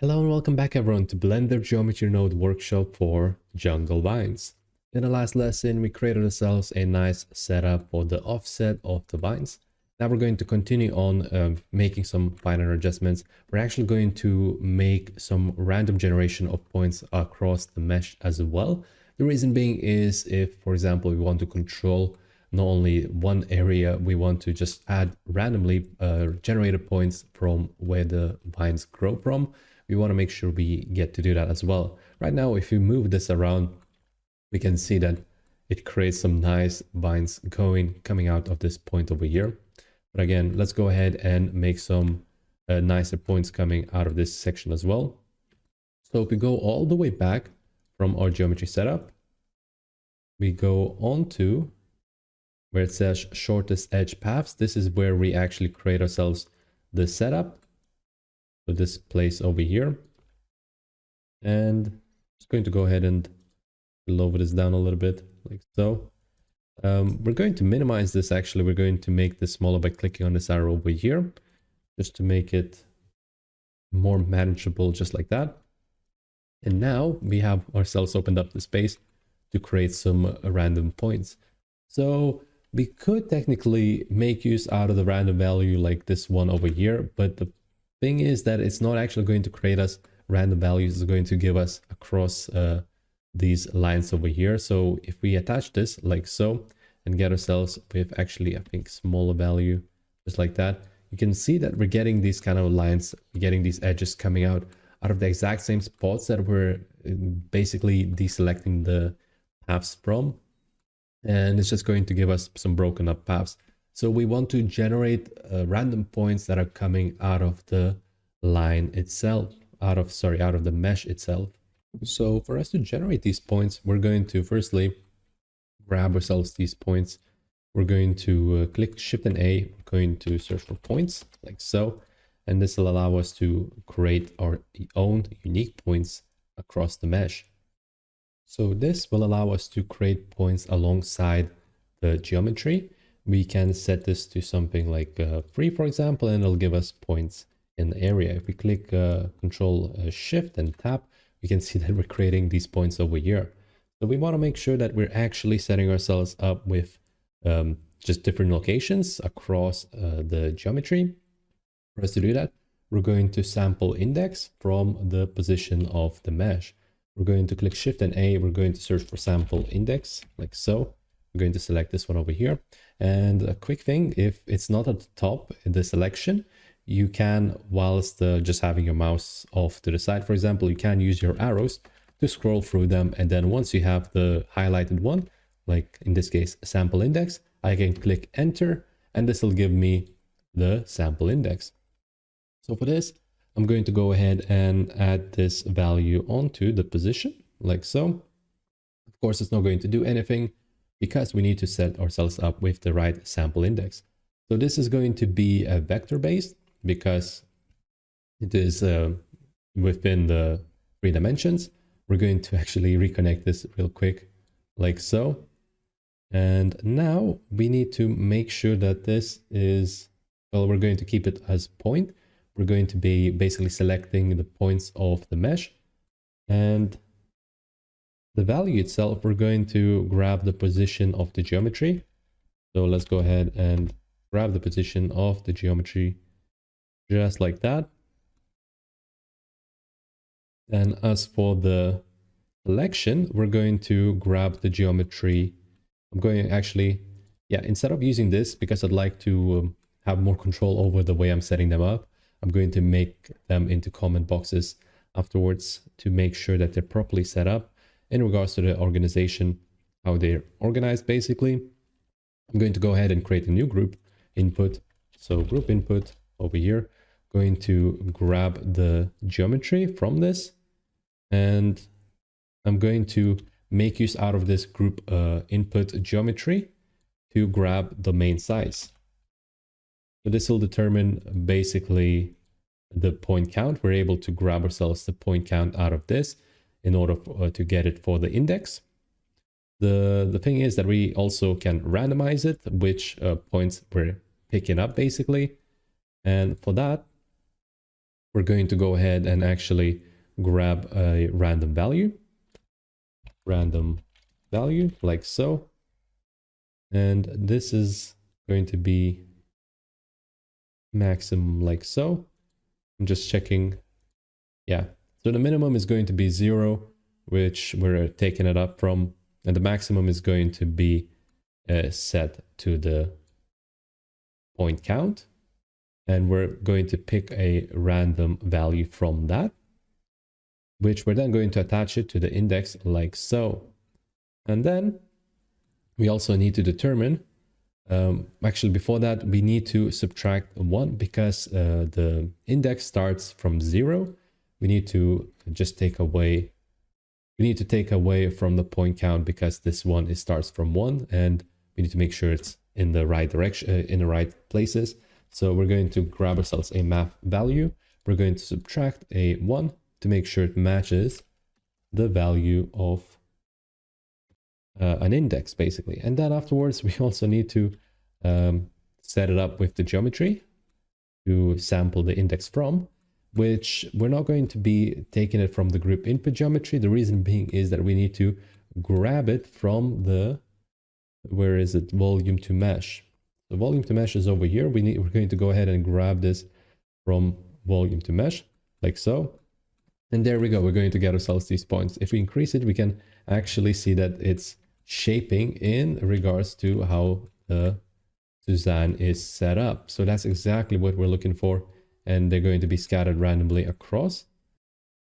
Hello and welcome back everyone to Blender Geometry Node workshop for Jungle Vines. In the last lesson, we created ourselves a nice setup for the offset of the vines. Now we're going to continue on making some finer adjustments. We're actually going to make some random generation of points across the mesh as well. The reason being is if, for example, we want to control not only one area, we want to just add randomly generated points from where the vines grow from. We want to make sure we get to do that as well. Right now, if you move this around, we can see that it creates some nice vines coming out of this point over here. But again, let's go ahead and make some nicer points coming out of this section as well. So if we go all the way back from our geometry setup, we go on to where it says shortest edge paths. This is where we actually create ourselves the setup. So this place over here, and just going to go ahead and lower this down a little bit like so. We're going to minimize this. Actually, we're going to make this smaller by clicking on this arrow over here, just to make it more manageable, just like that. And now we have ourselves opened up the space to create some random points. So we could technically make use out of the random value like this one over here, but the thing is that it's not actually going to create us random values. It's going to give us across these lines over here. So if we attach this like so and get ourselves with actually, I think, smaller value, just like that, you can see that we're getting these kind of lines, we're getting these edges coming out of the exact same spots that we're basically deselecting the paths from. And it's just going to give us some broken up paths. So we want to generate random points that are coming out of the line itself, out of the mesh itself. So for us to generate these points, we're going to firstly grab ourselves these points. We're going to click Shift and A, we're going to search for points like so. And this will allow us to create our own unique points across the mesh. So this will allow us to create points alongside the geometry. We can set this to something like free, for example, and it'll give us points in the area. If we click Control Shift and tap, we can see that we're creating these points over here. So we want to make sure that we're actually setting ourselves up with just different locations across the geometry. For us to do that, we're going to sample index from the position of the mesh. We're going to click Shift and A. We're going to search for sample index like so. We're going to select this one over here. And a quick thing, if it's not at the top in the selection, you can, whilst just having your mouse off to the side, for example, you can use your arrows to scroll through them. And then once you have the highlighted one, like in this case, sample index, I can click enter, and this will give me the sample index. So for this, I'm going to go ahead and add this value onto the position like so. Of course, it's not going to do anything because we need to set ourselves up with the right sample index. So this is going to be a vector based because it is within the 3 dimensions. We're going to actually reconnect this real quick like so. And now we need to make sure that this is, well, we're going to keep it as point. We're going to be basically selecting the points of the mesh, and the value itself, we're going to grab the position of the geometry. So let's go ahead and grab the position of the geometry just like that. And as for the selection, we're going to grab the geometry. I'm going to actually, instead of using this, because I'd like to have more control over the way I'm setting them up, I'm going to make them into comment boxes afterwards to make sure that they're properly set up in regards to the organization, how they're organized basically. I'm going to go ahead and create a new group input. So group input over here, going to grab the geometry from this, and I'm going to make use out of this group input geometry to grab the main size. So this will determine basically the point count. We're able to grab ourselves the point count out of this in order to get it for the index. The thing is that we also can randomize it, which points we're picking up basically. And for that, we're going to go ahead and actually grab a random value like so. And this is going to be maximum like so. I'm just checking. Yeah. So the minimum is going to be 0, which we're taking it up from. And the maximum is going to be set to the point count. And we're going to pick a random value from that, which we're then going to attach it to the index like so. And then we also need to determine, actually before that, we need to subtract 1 because the index starts from 0. We need to just take away, from the point count because this one starts from 1, and we need to make sure it's in the right direction, in the right places. So we're going to grab ourselves a map value. We're going to subtract a 1 to make sure it matches the value of an index, basically. And then afterwards, we also need to set it up with the geometry to sample the index from, which we're not going to be taking it from the group input geometry. The reason being is that we need to grab it from the, where is it, volume to mesh. The volume to mesh is over here. We're going to go ahead and grab this from volume to mesh, like so. And there we go. We're going to get ourselves these points. If we increase it, we can actually see that it's shaping in regards to how the Suzanne is set up. So that's exactly what we're looking for. And they're going to be scattered randomly across,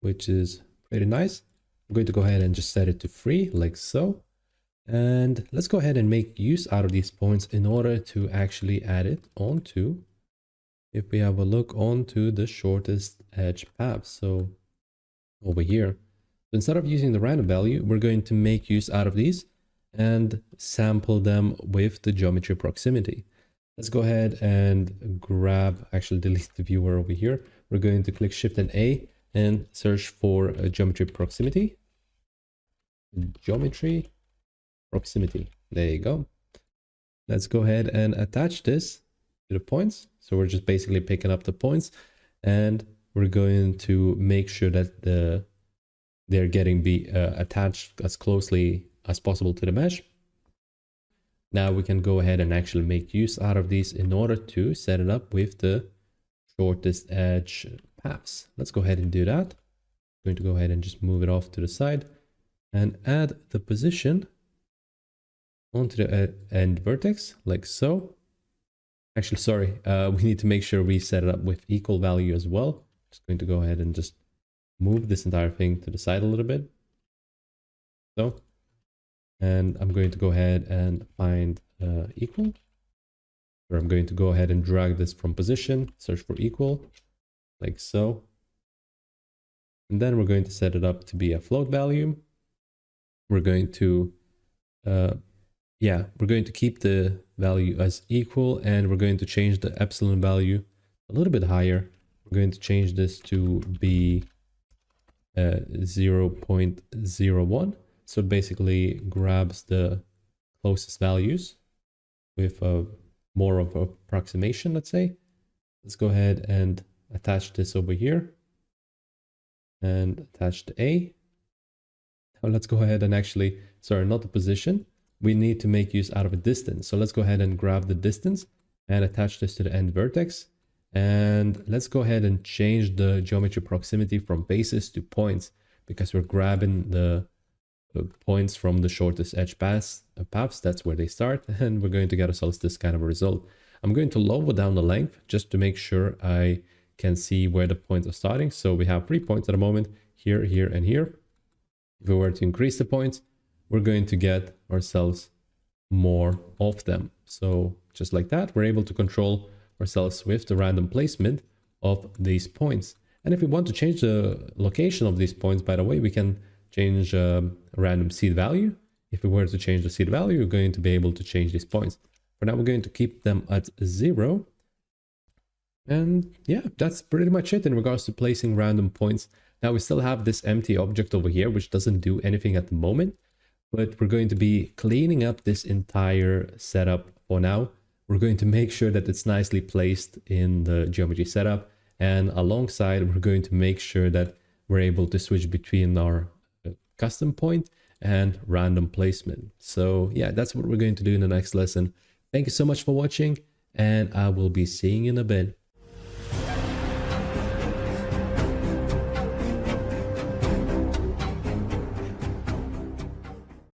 which is pretty nice. I'm going to go ahead and just set it to free, like so. And let's go ahead and make use out of these points in order to actually add it onto, if we have a look, onto the shortest edge path. So over here. So instead of using the random value, we're going to make use out of these and sample them with the geometry proximity. Let's go ahead and grab, actually delete the viewer over here. We're going to click Shift and A and search for a geometry proximity. Geometry proximity. There you go. Let's go ahead and attach this to the points. So we're just basically picking up the points, and we're going to make sure that they're getting attached as closely as possible to the mesh. Now we can go ahead and actually make use out of these in order to set it up with the shortest edge paths. Let's go ahead and do that. I'm going to go ahead and just move it off to the side and add the position onto the end vertex, like so. Actually, sorry, we need to make sure we set it up with equal value as well. Just going to go ahead and just move this entire thing to the side a little bit. So, and I'm going to go ahead and find equal. Or I'm going to go ahead and drag this from position, search for equal, like so. And then we're going to set it up to be a float value. We're going to, we're going to keep the value as equal, and we're going to change the epsilon value a little bit higher. We're going to change this to be 0.01. So it basically grabs the closest values with more of an approximation, let's say. Let's go ahead and attach this over here and attach the A. Now let's go ahead and actually, sorry, not the position. We need to make use out of a distance. So let's go ahead and grab the distance and attach this to the end vertex. And let's go ahead and change the geometry proximity from bases to points, because we're grabbing the points from the shortest edge paths. That's where they start, and we're going to get ourselves this kind of a result. I'm going to lower down the length just to make sure I can see where the points are starting. So we have 3 points at the moment, here, here, and here. If we were to increase the points, we're going to get ourselves more of them. So just like that, we're able to control ourselves with the random placement of these points. And if we want to change the location of these points, by the way, we can change a random seed value. If we were to change the seed value, we're going to be able to change these points. For now, we're going to keep them at 0. And yeah, that's pretty much it in regards to placing random points. Now we still have this empty object over here, which doesn't do anything at the moment, but we're going to be cleaning up this entire setup for now. We're going to make sure that it's nicely placed in the geometry setup, And alongside, we're going to make sure that we're able to switch between our custom point and random placement. So yeah, that's what we're going to do in the next lesson. Thank you so much for watching, and I will be seeing you in a bit.